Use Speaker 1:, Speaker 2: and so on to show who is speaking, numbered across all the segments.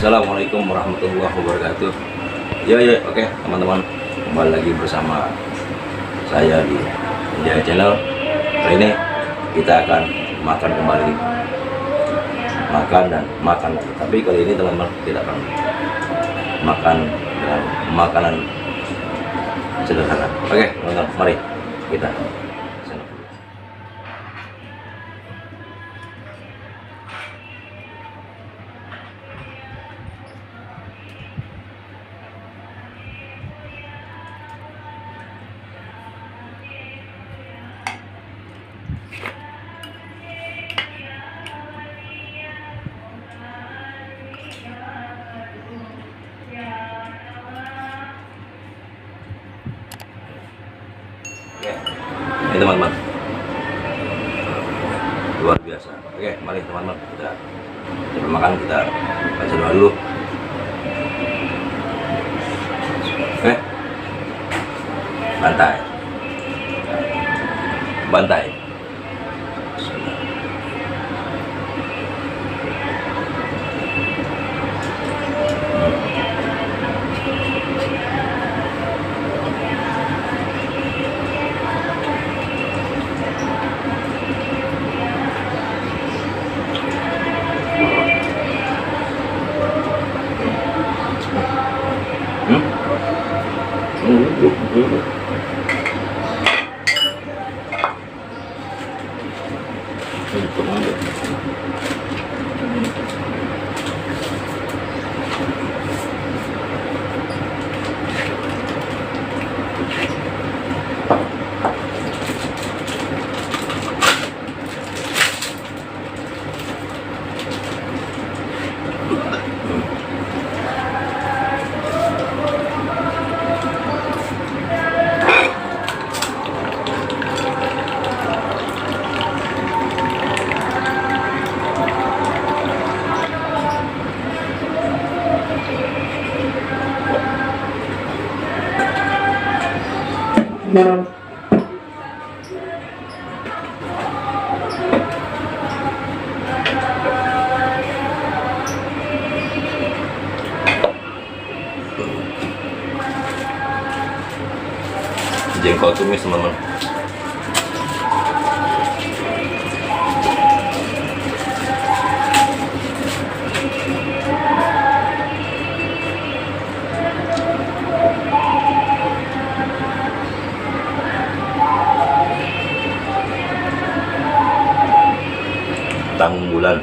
Speaker 1: Assalamualaikum warahmatullahi wabarakatuh. Ya, oke teman-teman, kembali lagi bersama saya di India Channel. Kali ini kita akan makan kembali, makan dan makan. Tapi kali ini teman-teman kita akan makan dengan makanan sederhana. Oke teman-teman, mari kita. Ini teman-teman, luar biasa. Oke, mari teman-teman kita makan, kita baca doa dulu. Bantai. Jengkol tumis teman-teman. Tanggung bulan.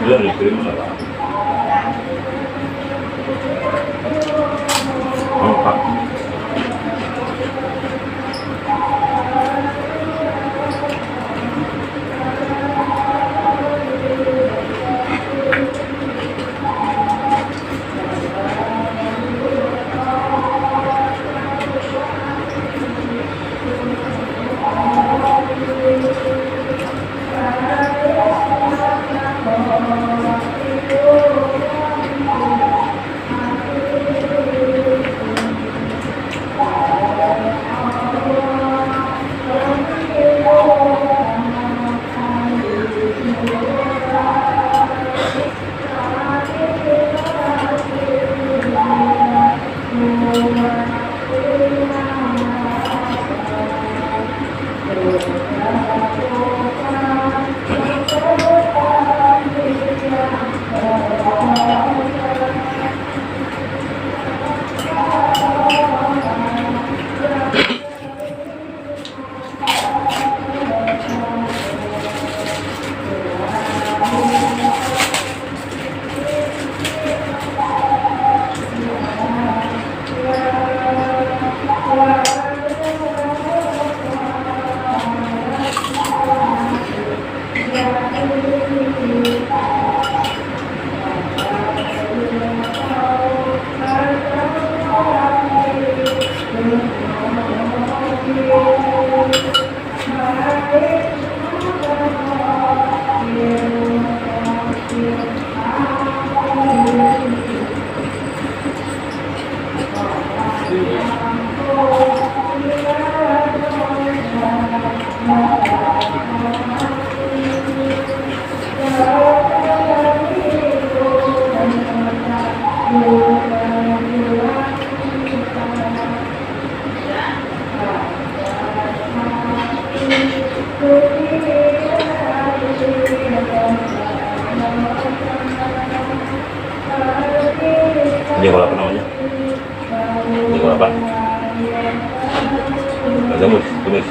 Speaker 1: Belum dikirim apa? Oh, Pak. Jengkol apa namanya? Jengkol apa? Tumis, tumis.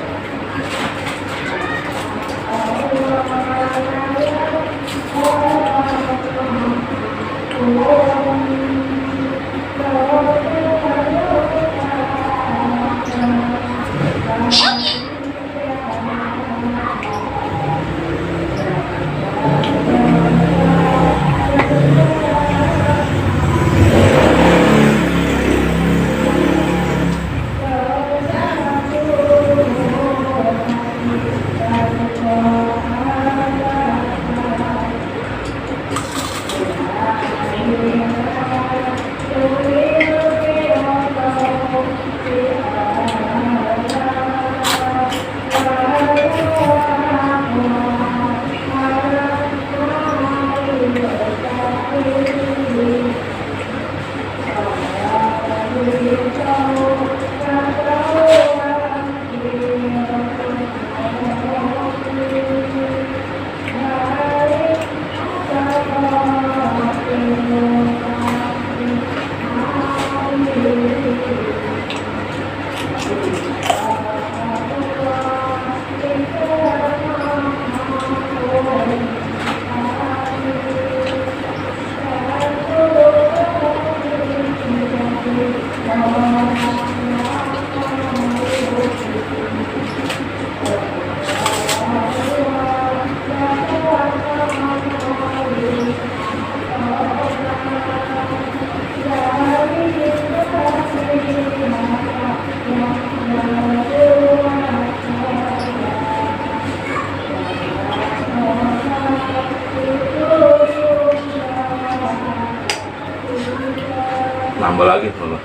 Speaker 1: Nambah lagi tuh,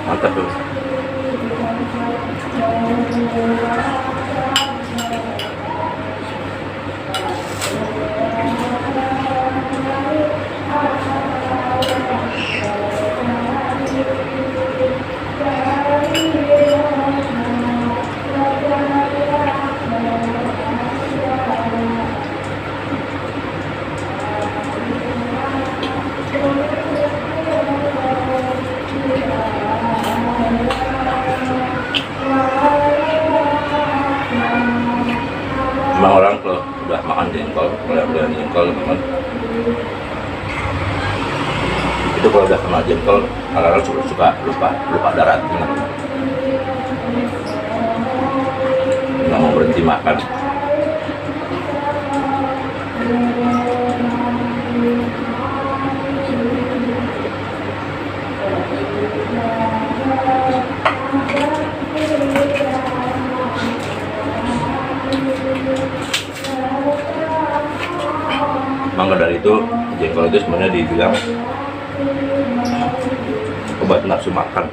Speaker 1: mantap tuh. Emang orang kalau udah makan jengkol, udah jengkol teman, itu kalau udah kena jengkol, kadang-kadang suka lupa darat, nggak mau berhenti makan. Maka dari itu jengkol itu sebenarnya dibilang obat nafsu makan.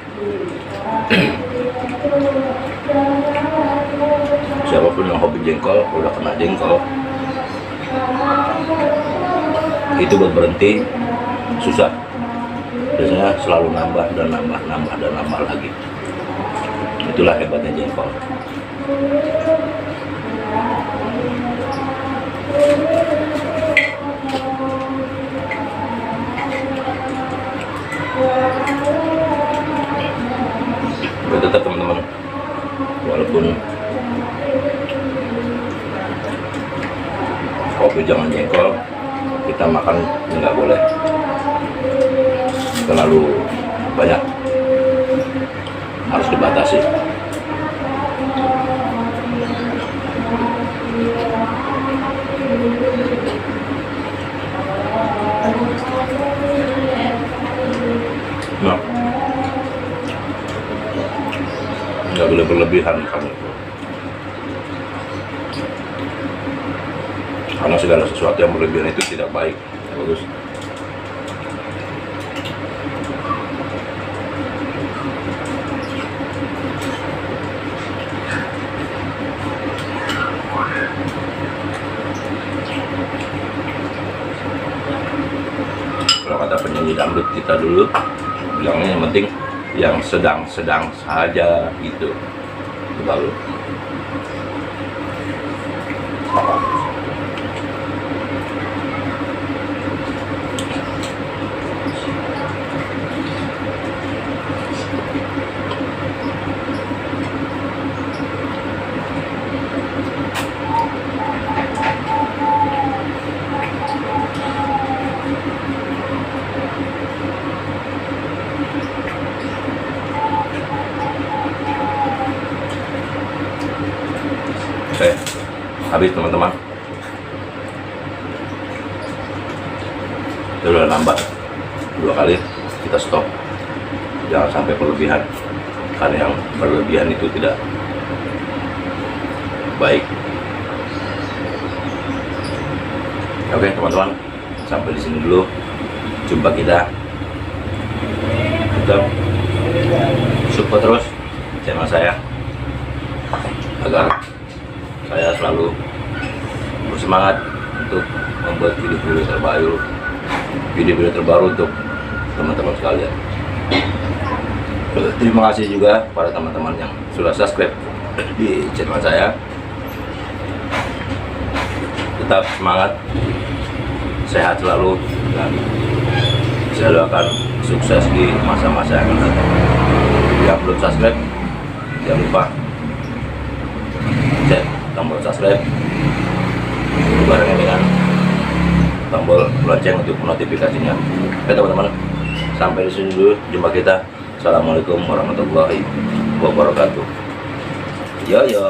Speaker 1: Siapapun yang hobi jengkol, udah kena jengkol, itu buat berhenti susah. Biasanya selalu nambah dan nambah lagi. Itulah hebatnya jengkol. Tetap teman-teman, walaupun kopi jangan jengkol, kita makan nggak boleh terlalu banyak, harus dibatasi. Nah, nggak boleh berlebihan kamu, karena segala sesuatu yang berlebihan itu tidak baik. Bagus. penyanyi dangdut kita dulu bilangnya, yang penting yang sedang-sedang saja gitu. Lalu oke, habis teman-teman. Itu udah nambah 2 kali, kita stop. Jangan sampai berlebihan, karena yang berlebihan itu tidak baik. Oke teman-teman, sampai di sini dulu. Jumpa kita. Tetap support terus channel saya agar saya selalu bersemangat untuk membuat video-video terbaru untuk teman-teman sekalian. Terima kasih juga para teman-teman yang sudah subscribe di channel saya. Tetap semangat, sehat selalu, dan saya doakan sukses di masa-masa yang akan datang. Yang belum subscribe, jangan lupa cek tombol subscribe barengan dengan tombol lonceng untuk notifikasinya. Oke teman-teman, sampai di sini dulu jumpa kita. Assalamualaikum warahmatullahi wabarakatuh. Yo yo.